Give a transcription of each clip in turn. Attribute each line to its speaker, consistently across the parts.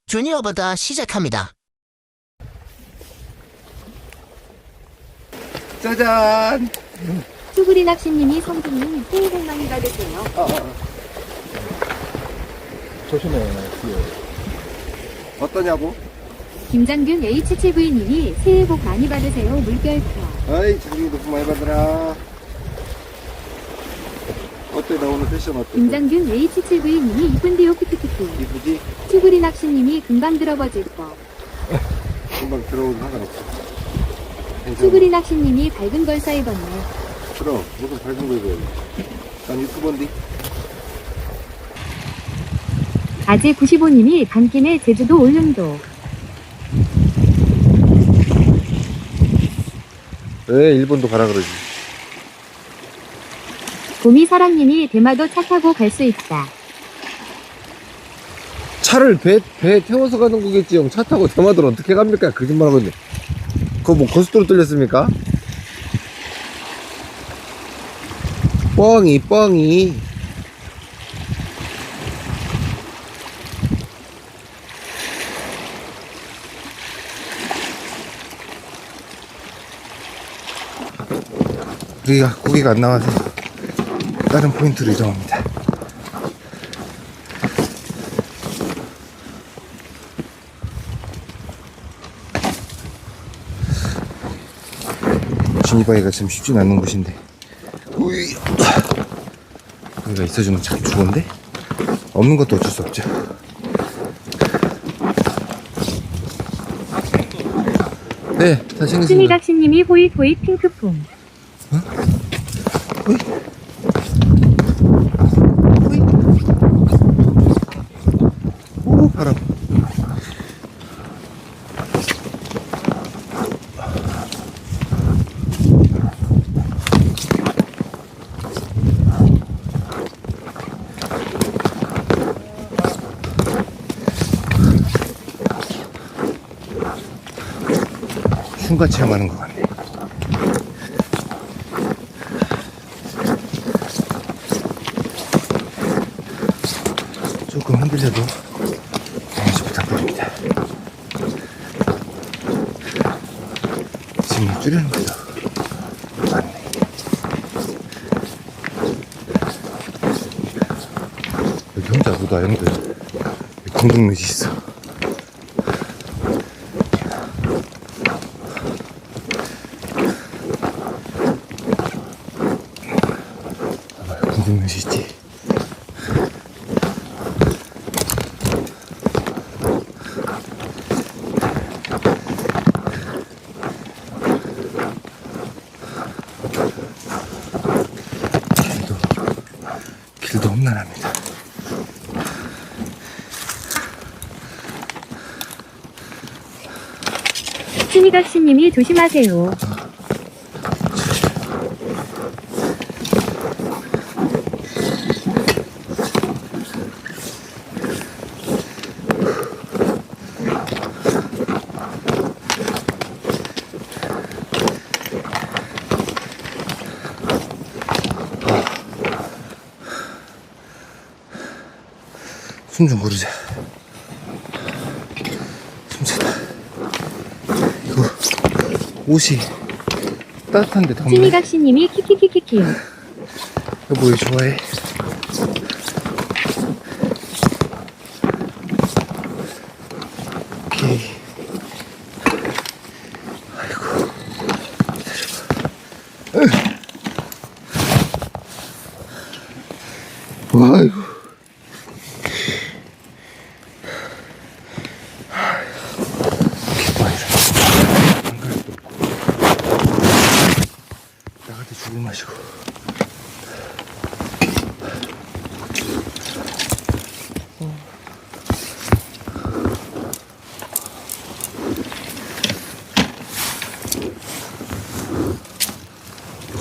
Speaker 1: 주니어보다 시작합니다.
Speaker 2: 짜잔!
Speaker 3: 쭈구리 낚시님이 성주님 새해 복 많이 받으세요.
Speaker 2: 조심해, 뒤에. 어떠냐고?
Speaker 3: 김장균 H7V님이 새해 복 많이 받으세요. 물결표.
Speaker 2: 아이, 자기도 복 많이 받으라. 어때, 나 오늘 패션 어때?
Speaker 3: 김장균 H7V님이 이쁜데요. 키키키키.
Speaker 2: 이쁘지?
Speaker 3: 쭈구리 낚시님이 금방 들어버질 거.
Speaker 2: 금방 들어오는 상관없어. 괜찮아.
Speaker 3: 쭈구리 낚시님이 밝은 걸 사입었네.
Speaker 2: 그럼, 무슨 밝은 거 입어야지. 난 유튜버인데.
Speaker 3: 아재 95님이 강김에 제주도 울릉도.
Speaker 2: 왜 일본도 가라 그러지?
Speaker 3: 고미사랑님이 대마도 차 타고 갈 수 있다.
Speaker 2: 차를 배에 태워서 가는 거겠지, 형. 차 타고 대마도를 어떻게 갑니까? 거짓말 하고 있네. 그거 뭐 고속도로 뚫렸습니까? 뻥이. 우리가 고기가 안 나와서 다른 포인트로 이동합니다. 진이바위가 참 쉽진 않는 곳인데 여기가 있어주면 참 좋은데 없는 것도 어쩔 수 없죠. 네, 다 챙겼습니다.
Speaker 3: 스미각시님이 호잇호잇 핑크퐁.
Speaker 2: 호잇. 오, 바람. 흉가 체험하는 것 같네. 조금 흔들려도 양해좀 부탁드립니다. 지금 줄이는 거죠? 맞네. 여기 혼자 못 와, 형들. 공동묘지 있어. 공동묘지 있지. 길도 험난합니다.
Speaker 3: 스미각시님이 조심하세요.
Speaker 2: 숨 좀 고르자. 숨차다. 이거 옷이 따뜻한데 덥네.
Speaker 3: 스미각시님이 키키키키키.
Speaker 2: 여보 왜 좋아해? 오케이. 아이고 기다려봐. 아이고 나갈 때 죽을 마시고.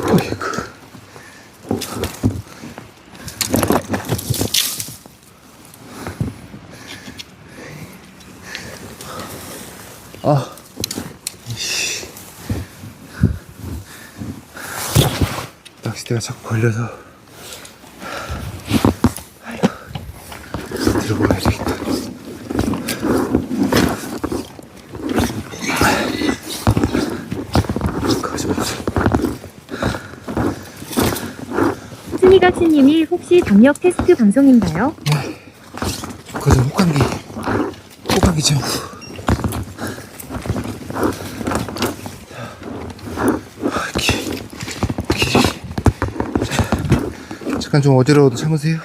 Speaker 2: 어이구. 아, 이씨. 낚싯대가 자꾸 걸려서. 아이고, 들고 가야 되겠다.
Speaker 3: 춘희각시님이 혹시 담력 테스트 방송인가요?
Speaker 2: 거기서 혹한기 좀. 잠깐 좀 어지러워도 참으세요.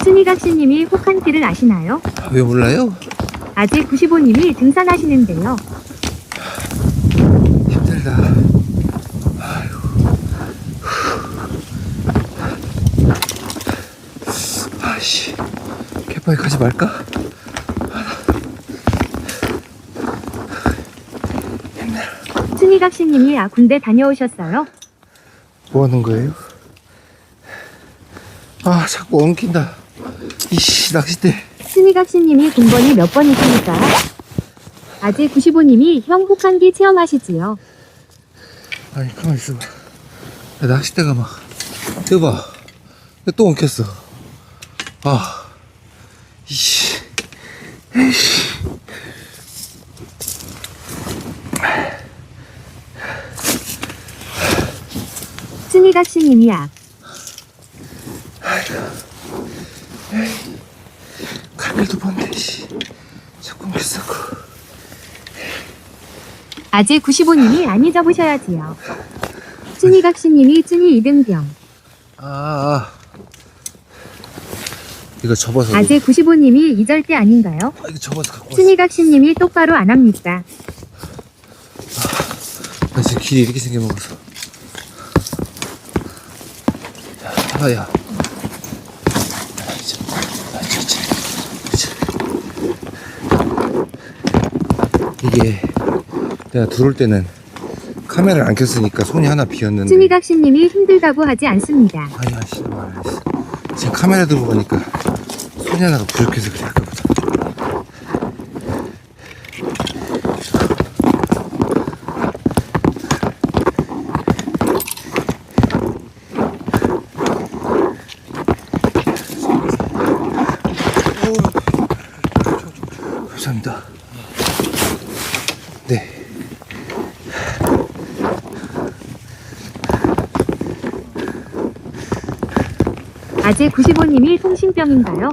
Speaker 3: 춘희각시님이 혹한길을 아시나요?
Speaker 2: 왜 몰라요?
Speaker 3: 아직 95님이 등산하시는데요.
Speaker 2: 힘들다. 아이씨, 개파에 가지 말까?
Speaker 3: 춘희각시님이 군대 다녀오셨어요?
Speaker 2: 뭐 하는 거예요? 아, 자꾸 엉킨다. 이씨, 낚싯대.
Speaker 3: 춘희각시님이 군번이 몇 번이십니까? 아직 95님이 형 혹한기 체험하시지요.
Speaker 2: 아니, 가만히 있어봐. 야, 낚싯대가 막, 이거 봐. 또 엉켰어. 아, 이씨. 에이씨.
Speaker 3: 춘희각시님이
Speaker 2: 갈길도 뭔데, 씨. 자꾸 엉켰어.
Speaker 3: 아직 95님이 안 잊어보셔야지요. 춘희각시님이 춘희 이등병.
Speaker 2: 이거 접어서.
Speaker 3: 아직 95님이 잊을 때 아닌가요?
Speaker 2: 이거 접어서 갖고 왔어.
Speaker 3: 춘희각시님이 똑바로 안 합니까?
Speaker 2: 나 지금 길이 이렇게 생겨먹어서. 야. 이게 내가 들어올 때는 카메라를 안 켰으니까 손이 하나 비었는데.
Speaker 3: 춘희각시님이 힘들다고 하지 않습니다.
Speaker 2: 아니야, 씨, 말했어. 지금 카메라 들고 보니까 손이 하나가 부족해서 그래, 아까부터. 감사합니다. 네.
Speaker 3: 아직 95님이 통신병인가요?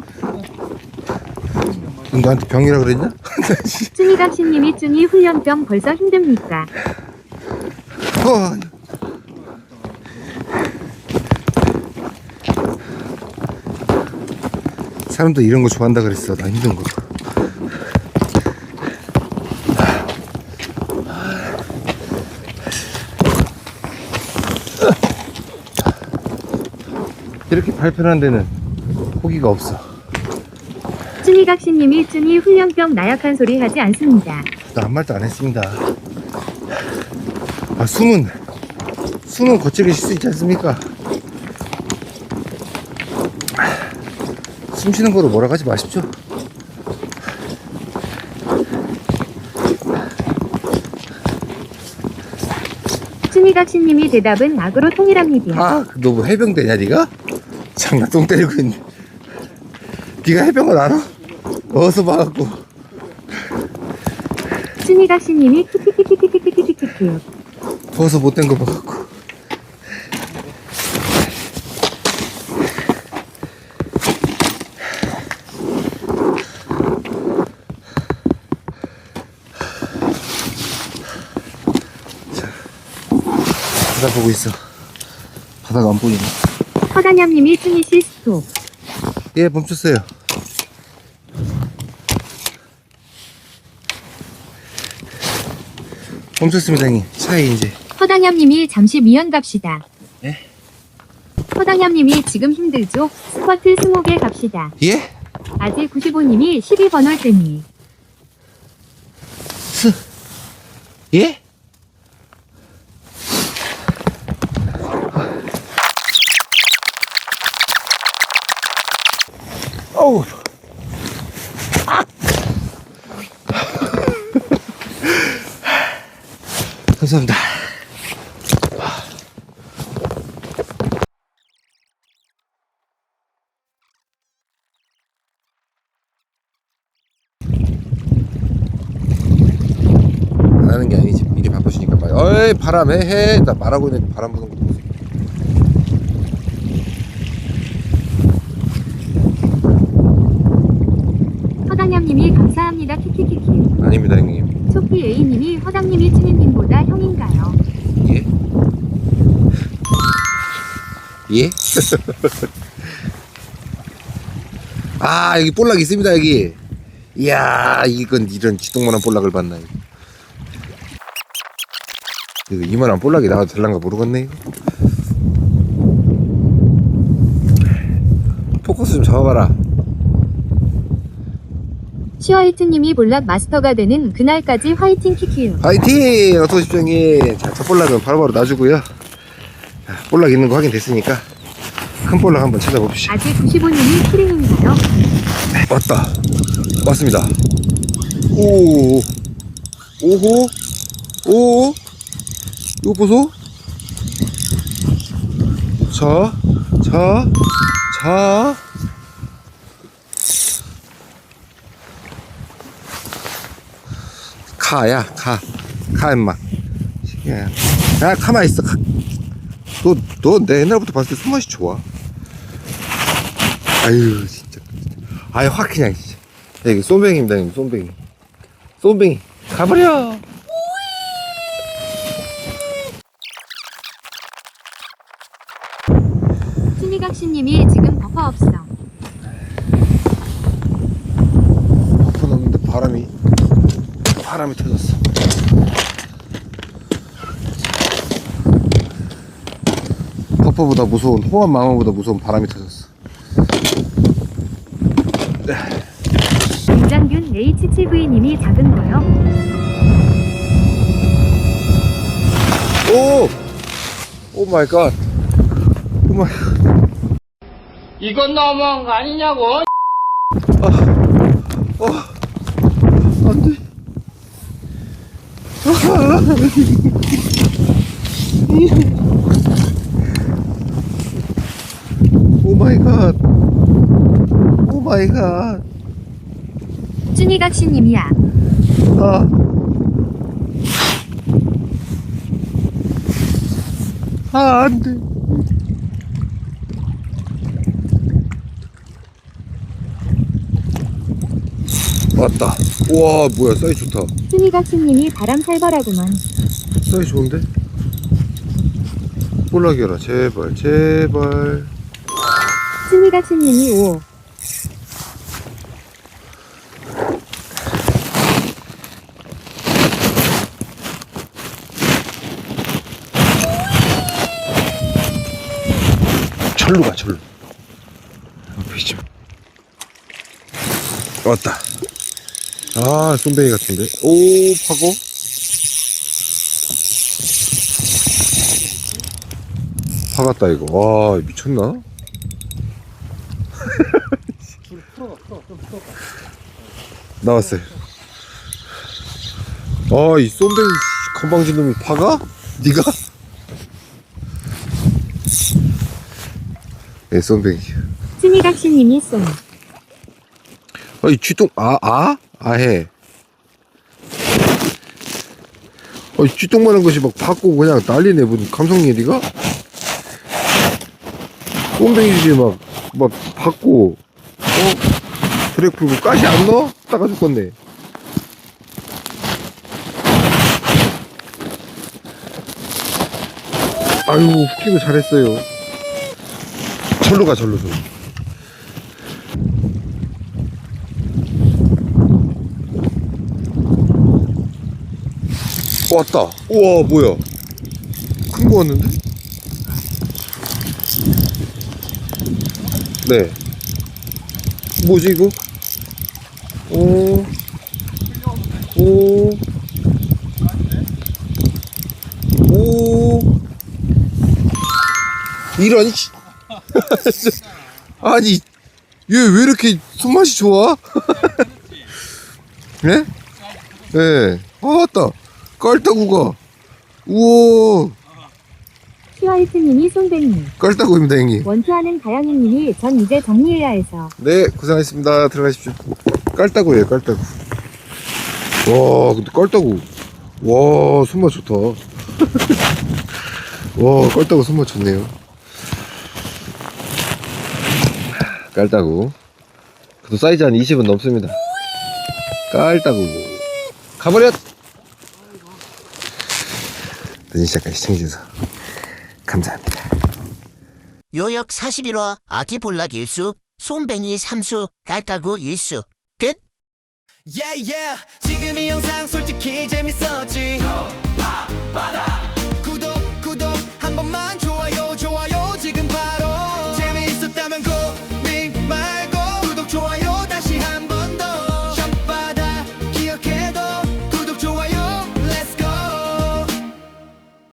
Speaker 2: 너한테 병이라 그랬냐?
Speaker 3: 춘희각시님이 춘희 훈련병 벌써 힘듭니까?
Speaker 2: 사람도 이런 거 좋아한다 그랬어. 나 힘든 거. 이렇게 발편한 데는 고기가 없어.
Speaker 3: 춘희각시님이 춘희 훈련병 나약한 소리 하지 않습니다.
Speaker 2: 나 아무 말도 안 했습니다. 아, 숨은 거칠게 쉴 수 있지 않습니까? 숨 쉬는 거로 뭐라 하지 마십시오.
Speaker 3: 춘희각시님이 대답은 악으로 통일합니다.
Speaker 2: 아, 너 뭐 해병대냐, 니가? 장난 똥 때리고 있네. 니가 해병을 알아? 어디서 봐갖고.
Speaker 3: 춘희각시님이 키키키키키키키키키.
Speaker 2: 더워서 못된 거 봐갖고. 바다 보고 있어. 바다가 안 보이네.
Speaker 3: 허다냠님이 춘희씨 스톱.
Speaker 2: 예, 멈췄어요. 멈췄습니다, 형님. 차에 이제.
Speaker 3: 허다냠님이 잠시 미연 갑시다.
Speaker 2: 예?
Speaker 3: 허다냠님이 지금 힘들죠? 스쿼트 20개 갑시다.
Speaker 2: 예?
Speaker 3: 아직 95님이 12번을 뜸이.
Speaker 2: 예? 어우. 감사합니다. 안 하는 게 아니지. 일이 바쁘시니까 빨리. 어이 바람 해. 나 말하고 있는데 바람 부는 것도 보세요.
Speaker 3: 허당님이 감사합니다. 키키키키.
Speaker 2: 아닙니다 형님.
Speaker 3: 초피 A님이 허당님이 쭈니님보다 형인가요?
Speaker 2: 예? 예? 아 여기 볼락 있습니다 여기. 이야 이건 이런 지똥만한 볼락을 봤나 이거. 이거 이만한 볼락이 나와도 될란가 모르겠네 이거. 포커스 좀 잡아봐라.
Speaker 3: 슈화이트님이 볼락 마스터가 되는 그날까지 화이팅 키키요.
Speaker 2: 화이팅! 어서오십시오 형님. 자, 첫 볼락은 바로바로 놔주고요. 자, 볼락 있는 거 확인됐으니까 큰 볼락 한번 찾아봅시다.
Speaker 3: 아직 95님이 키링인가요?
Speaker 2: 왔다. 왔습니다. 오, 오호, 오, 이거 보소. 자, 가야, 가, 임마. 야, 가만 있어. 너 내 옛날부터 봤을 때 손맛이 좋아. 아유, 진짜. 아유, 확 그냥, 진짜. 야, 이게 쏨뱅이입니다, 형님, 쏨뱅이. 가버려!
Speaker 3: 순이각시님이 지금 버퍼 없어.
Speaker 2: 버퍼 넣는데 바람이 터졌어. 버퍼보다 무서운, 호환 망원보다 무서운 바람이 터졌어.
Speaker 3: 김장균 H7V님이 작은 거요?
Speaker 2: 오 마이 갓. 오 마이 갓.
Speaker 4: 이건 너무한 거 아니냐고?
Speaker 2: 안 돼. 오 마이 갓. 오 마이 갓.
Speaker 3: 순이각시님이야.
Speaker 2: 안 돼. 왔다. 우와, 뭐야, 사이즈 좋다.
Speaker 3: 순이각시님이 바람 살벌하구만.
Speaker 2: 사이즈 좋은데? 볼락이라, 제발.
Speaker 3: 순이각시님이 5.
Speaker 2: 절로 가, 절로. 비지. 왔다. 아, 쏨뱅이 같은데. 오, 파고. 파갔다, 이거. 와, 미쳤나? 나왔어요. 아, 이 쏨뱅이 건방진 놈이 파가? 니가? 네, 쏨뱅이.
Speaker 3: 순이각시님이 쏜.
Speaker 2: 이 쥐똥, 아해. 이 쥐똥만한 것이 막 받고 그냥 난리네, 무슨 감성일이가? 쏨뱅이들이 막 받고, 드랙 풀고, 가시 안 넣어? 따가 죽겠네. 아유, 후킹을 잘했어요. 절로 가, 절로. 왔다. 우와, 뭐야. 큰 거 왔는데? 네. 뭐지, 이거? 오. 이런, 씨. 아니, 얘 왜 이렇게 손맛이 좋아? 네? 네. 왔다. 깔따구가. 우와.
Speaker 3: 슈화이트님이 쏜뱅이.
Speaker 2: 깔따구입니다, 형님.
Speaker 3: 원투하는 가영이님이 전 이제 정리해야 해서.
Speaker 2: 네, 고생하셨습니다. 들어가십시오. 깔따구예요, 깔따구. 와, 근데 깔따구. 와, 손맛 좋다. 와, 깔따구 손맛 좋네요. 깔따구. 그래도 사이즈 한 20은 넘습니다. 깔따구. 가버렸! 늦은 시간까지 시청해주셔서 감사합니다.
Speaker 1: 요역 41화 아기볼락 1수, 솜뱅이 3수, 깔따구 1수. 끝!
Speaker 5: Yeah, yeah. 지금 이 영상 솔직히 재밌었지. 바다